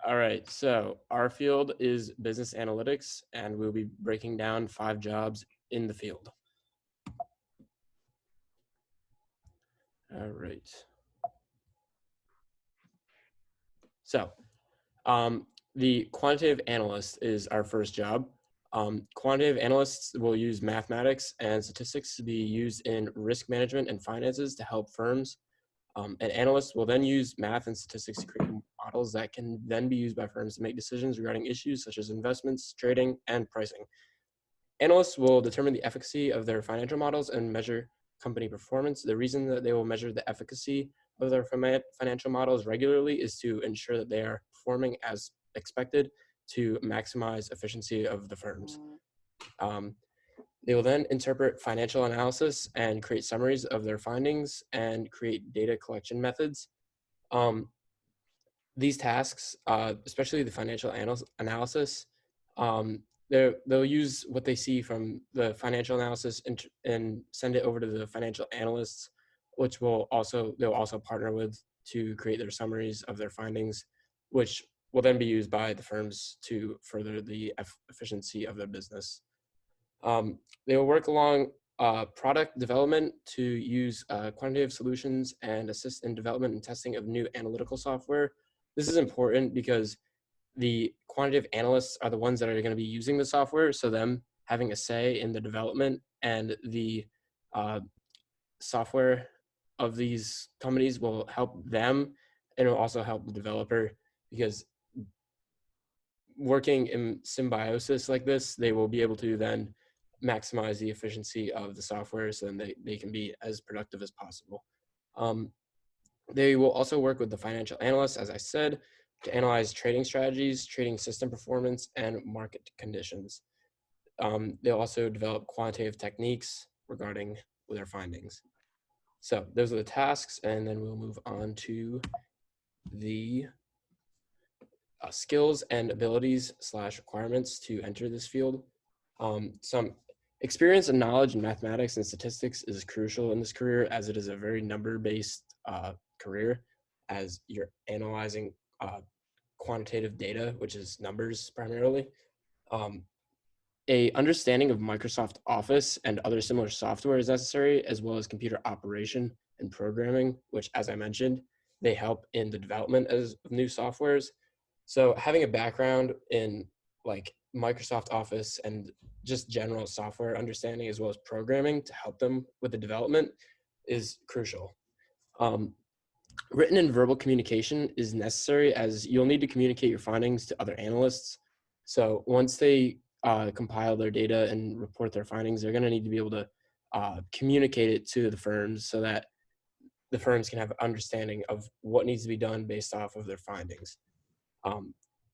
All right, so our field is business analytics, and we'll be breaking down 5 jobs in the field. All right. So, the quantitative analyst is our first job. Quantitative analysts will use mathematics and statistics to be used in risk management and finances to help firms. An analyst will then use math and statistics to create models that can then be used by firms to make decisions regarding issues such as investments, trading, and pricing. Analysts will determine the efficacy of their financial models and measure company performance. The reason that they will measure the efficacy of their financial models regularly is to ensure that they are performing as expected to maximize efficiency of the firms. They will then interpret financial analysis and create summaries of their findings and create data collection methods. These tasks, especially the financial analysis, they'll use what they see from the financial analysis and send it over to the financial analysts, which they'll also partner with to create their summaries of their findings, which will then be used by the firms to further the efficiency of their business. They will work along product development to use quantitative solutions and assist in development and testing of new analytical software. This is important because the quantitative analysts are the ones that are going to be using the software, so them having a say in the development and the software of these companies will help them, and it will also help the developer, because working in symbiosis like this, they will be able to then maximize the efficiency of the software so then they can be as productive as possible. They will also work with the financial analysts, as I said, to analyze trading strategies, trading system performance, and market conditions. They'll also develop quantitative techniques regarding their findings. So those are the tasks, and then we'll move on to the skills and abilities / requirements to enter this field. Some experience and knowledge in mathematics and statistics is crucial in this career, as it is a very number-based career, as you're analyzing quantitative data, which is numbers primarily. A understanding of Microsoft Office and other similar software is necessary, as well as computer operation and programming, which, as I mentioned, they help in the development of new softwares. So having a background in like Microsoft Office and just general software understanding, as well as programming to help them with the development, is crucial. Written and verbal communication is necessary, as you'll need to communicate your findings to other analysts. So once they compile their data and report their findings, they're going to need to be able to communicate it to the firms so that the firms can have an understanding of what needs to be done based off of their findings.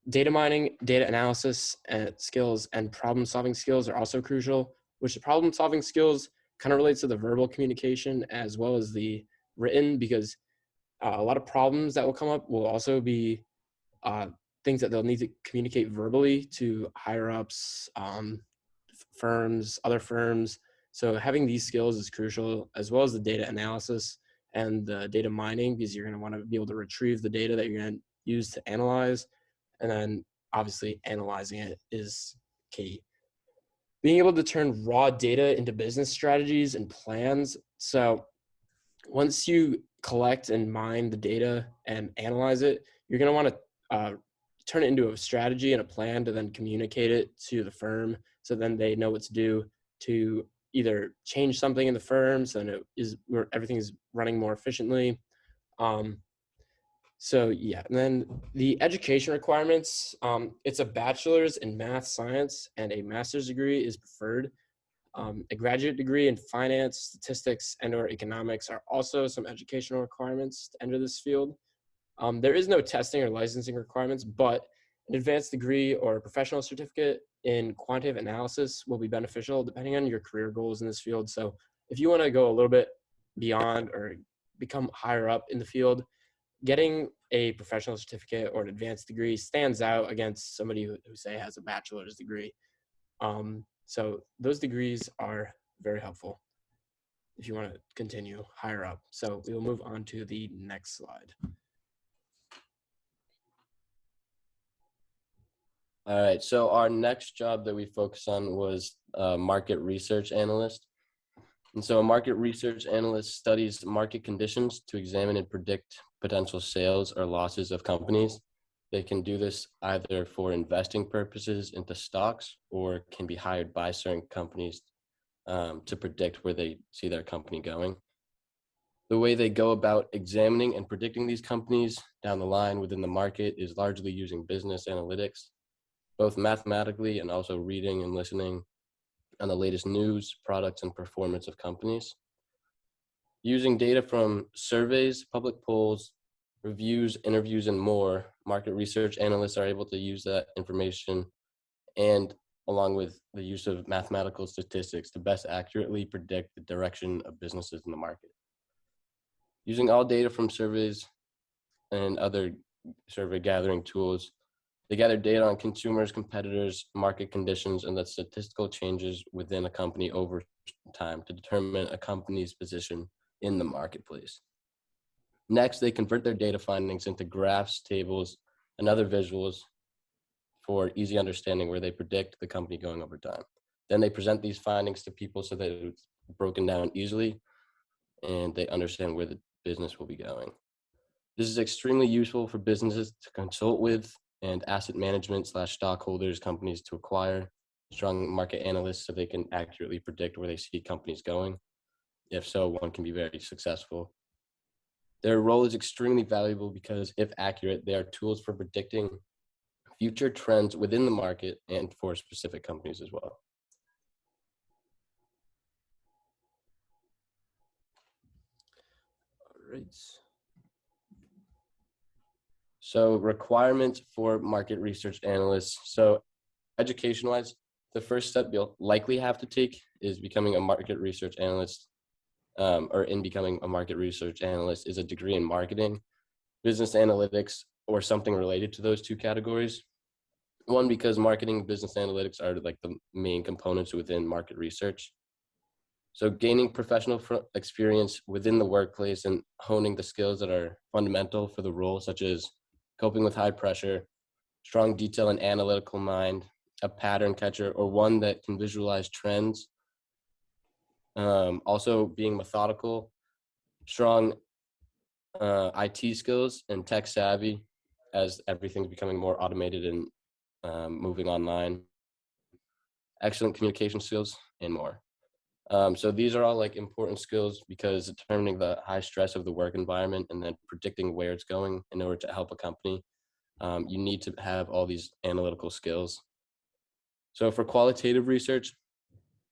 Data mining, data analysis skills, and problem-solving skills are also crucial, which the problem-solving skills kind of relates to the verbal communication as well as the written, because a lot of problems that will come up will also be things that they'll need to communicate verbally to higher ups, firms, other firms. So having these skills is crucial, as well as the data analysis and the data mining, because you're going to want to be able to retrieve the data that you're going to use to analyze. And then obviously analyzing it is key. Being able to turn raw data into business strategies and plans. So once you collect and mine the data and analyze it, you're going to want to turn it into a strategy and a plan to then communicate it to the firm, so then they know what to do to either change something in the firm so then where everything is running more efficiently. So yeah, and then the education requirements, it's a bachelor's in math science and a master's degree is preferred. A graduate degree in finance, statistics, and or economics are also some educational requirements to enter this field. There is no testing or licensing requirements, but an advanced degree or a professional certificate in quantitative analysis will be beneficial depending on your career goals in this field. So if you want to go a little bit beyond or become higher up in the field, getting a professional certificate or an advanced degree stands out against somebody who say has a bachelor's degree. So those degrees are very helpful if you want to continue higher up. So we will move on to the next slide. All right, so our next job that we focus on was market research analyst. And so a market research analyst studies market conditions to examine and predict potential sales or losses of companies. They can do this either for investing purposes into stocks or can be hired by certain companies to predict where they see their company going. The way they go about examining and predicting these companies down the line within the market is largely using business analytics, both mathematically and also reading and listening on the latest news, products, and performance of companies. Using data from surveys, public polls, reviews, interviews, and more, market research analysts are able to use that information and along with the use of mathematical statistics to best accurately predict the direction of businesses in the market. Using all data from surveys and other survey gathering tools, they gather data on consumers, competitors, market conditions, and the statistical changes within a company over time to determine a company's position in the marketplace. Next, they convert their data findings into graphs, tables, and other visuals for easy understanding where they predict the company going over time. Then they present these findings to people so that it's broken down easily and they understand where the business will be going. This is extremely useful for businesses to consult with and asset management / stockholders companies to acquire strong market analysts so they can accurately predict where they see companies going. If so, one can be very successful. Their role is extremely valuable because if accurate, they are tools for predicting future trends within the market and for specific companies as well. All right. So requirements for market research analysts. So education-wise, the first step you'll likely have to take is becoming a market research analyst, or in becoming a market research analyst is a degree in marketing, business analytics, or something related to those two categories. One, because marketing and business analytics are like the main components within market research. So gaining professional experience within the workplace and honing the skills that are fundamental for the role, such as coping with high pressure, strong detail and analytical mind, a pattern catcher, or one that can visualize trends. Also being methodical, strong IT skills and tech savvy as everything's becoming more automated and moving online, excellent communication skills, and more. So these are all like important skills because determining the high stress of the work environment and then predicting where it's going in order to help a company, you need to have all these analytical skills. So for qualitative research,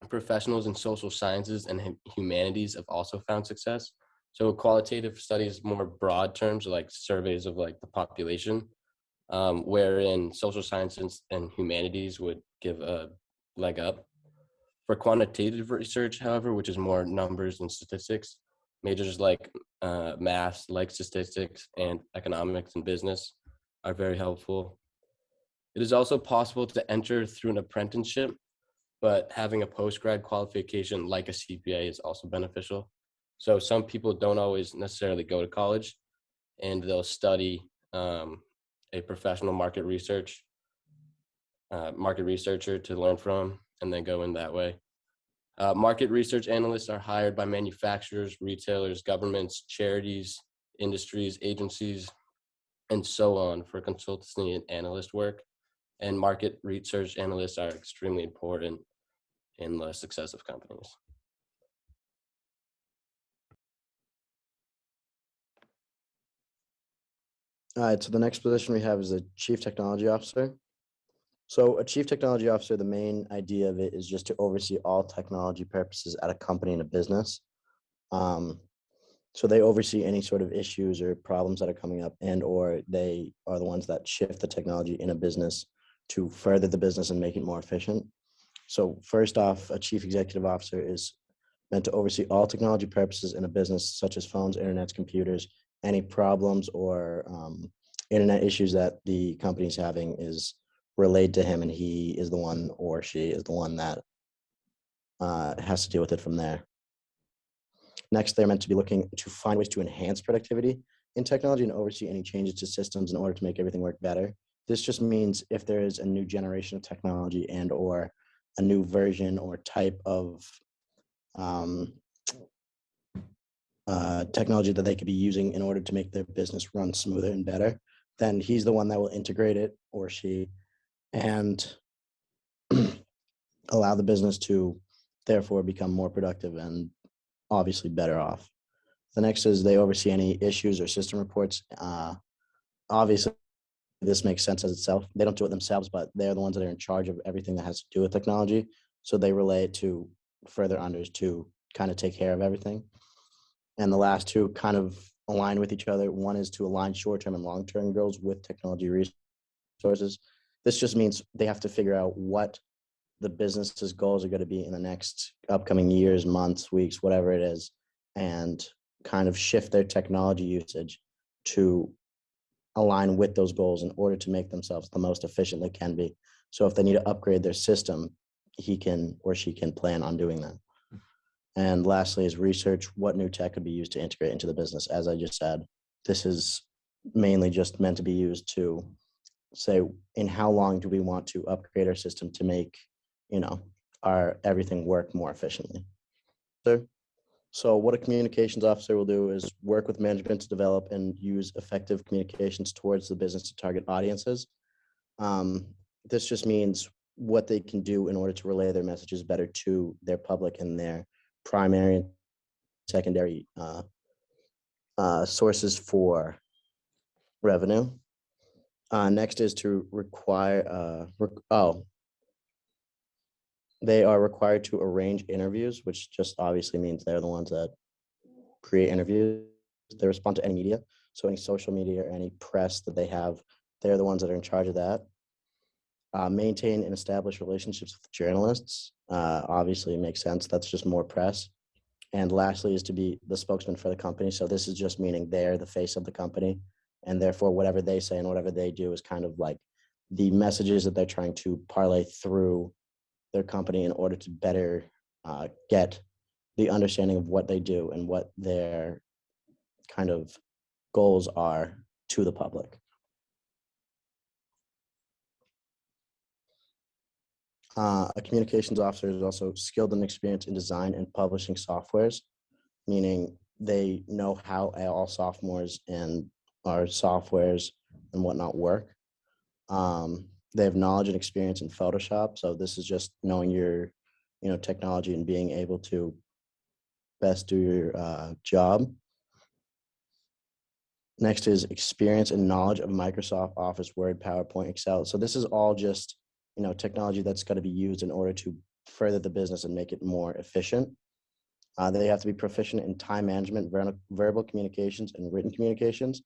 professionals in social sciences and humanities have also found success. So qualitative studies, more broad terms, like surveys of like the population, wherein social sciences and humanities would give a leg up. For quantitative research, however, which is more numbers and statistics, majors like math, like statistics, and economics and business are very helpful. It is also possible to enter through an apprenticeship, but having a post-grad qualification like a CPA is also beneficial. So some people don't always necessarily go to college and they'll study a professional market researcher to learn from and then go in that way. Market research analysts are hired by manufacturers, retailers, governments, charities, industries, agencies, and so on for consultancy and analyst work. And market research analysts are extremely important in the success of companies. All right, so the next position we have is a chief technology officer. So a chief technology officer, the main idea of it is just to oversee all technology purposes at a company and a business. So they oversee any sort of issues or problems that are coming up, and or they are the ones that shift the technology in a business to further the business and make it more efficient. So first off, a chief executive officer is meant to oversee all technology purposes in a business, such as phones, internets, computers. Any problems or internet issues that the company is having is relayed to him, and he is the one, or she is the one that has to deal with it from there. Next, they're meant to be looking to find ways to enhance productivity in technology and oversee any changes to systems in order to make everything work better. This just means if there is a new generation of technology and or a new version or type of um, technology that they could be using in order to make their business run smoother and better, then he's the one that will integrate it, or she, and allow the business to therefore become more productive and obviously better off. The next is they oversee any issues or system reports. Obviously, this makes sense as itself. They don't do it themselves, but they're the ones that are in charge of everything that has to do with technology. So they relay it to further unders to kind of take care of everything. And the last two kind of align with each other. One is to align short-term and long-term goals with technology resources. This just means they have to figure out what the business's goals are going to be in the next upcoming years, months, weeks, whatever it is, and kind of shift their technology usage to align with those goals in order to make themselves the most efficient they can be. So if they need to upgrade their system, he can or she can plan on doing that. And lastly is research what new tech could be used to integrate into the business. As I just said, this is mainly just meant to be used to say in how long do we want to upgrade our system to make, our everything work more efficiently. So what a communications officer will do is work with management to develop and use effective communications towards the business to target audiences. This just means what they can do in order to relay their messages better to their public and their primary and secondary sources for revenue. Next is to require, they are required to arrange interviews, which just obviously means they're the ones that create interviews. They respond to any media. So any social media or any press that they have, they're the ones that are in charge of that. Maintain and establish relationships with journalists. Obviously, it makes sense. That's just more press. And lastly is to be the spokesman for the company. So this is just meaning they're the face of the company. And therefore, whatever they say and whatever they do is kind of like the messages that they're trying to parlay through their company in order to better get the understanding of what they do and what their kind of goals are to the public. A communications officer is also skilled and experienced in design and publishing softwares, meaning they know how all sophomores and our softwares and whatnot work. They have knowledge and experience in Photoshop. So this is just knowing your, technology and being able to best do your job. Next is experience and knowledge of Microsoft Office, Word, PowerPoint, Excel. So this is all just, technology that's got to be used in order to further the business and make it more efficient. They have to be proficient in time management, verbal communications, and written communications,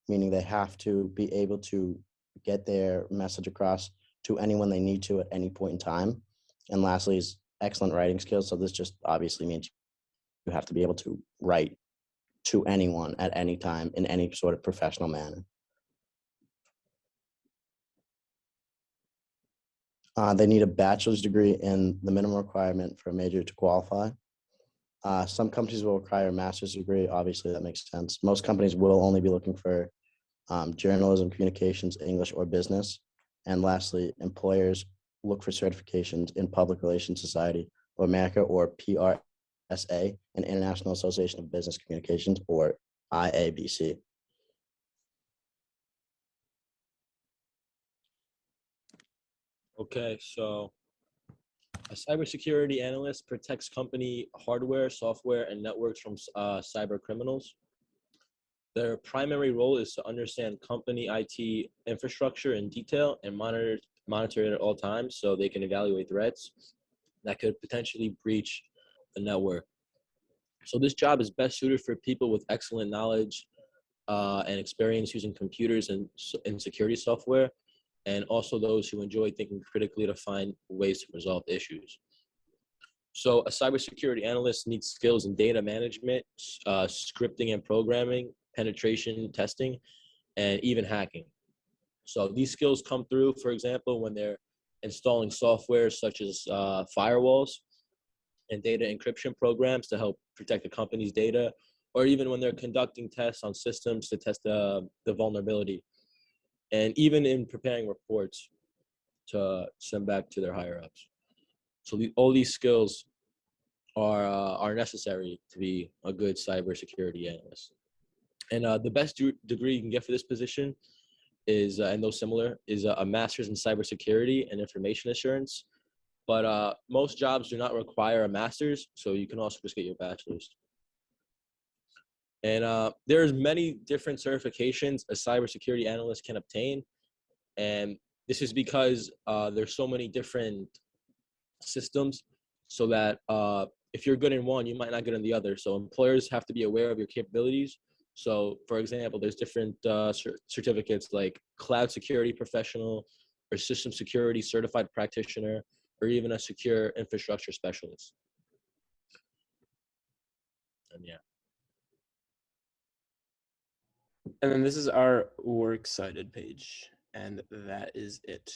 meaning they have to be able to get their message across to anyone they need to at any point in time. And lastly is excellent writing skills. So this just obviously means you have to be able to write to anyone at any time in any sort of professional manner. They need a bachelor's degree in the minimum requirement for a major to qualify. Some companies will require a master's degree. Obviously, that makes sense. Most companies will only be looking for journalism, communications, English, or business. And lastly, employers look for certifications in Public Relations Society of America, or PRSA, and International Association of Business Communications, or IABC. Okay, so a cybersecurity analyst protects company hardware, software, and networks from cyber criminals. Their primary role is to understand company IT infrastructure in detail and monitor it at all times so they can evaluate threats that could potentially breach the network. So this job is best suited for people with excellent knowledge and experience using computers and security software, and also those who enjoy thinking critically to find ways to resolve issues. So a cybersecurity analyst needs skills in data management, scripting and programming, penetration testing, and even hacking. So these skills come through, for example, when they're installing software such as firewalls and data encryption programs to help protect the company's data, or even when they're conducting tests on systems to test the vulnerability. and even in preparing reports to send back to their higher ups. So all these skills are necessary to be a good cybersecurity analyst. And the best degree you can get for this position is, and those similar, is a master's in cybersecurity and information assurance. But most jobs do not require a master's, so you can also just get your bachelor's. And there's many different certifications a cybersecurity analyst can obtain. And this is because there's so many different systems, so that if you're good in one, you might not get in the other. So employers have to be aware of your capabilities. So for example, there's different certificates like cloud security professional or system security certified practitioner, or even a secure infrastructure specialist. And yeah. And then this is our works cited page, and that is it.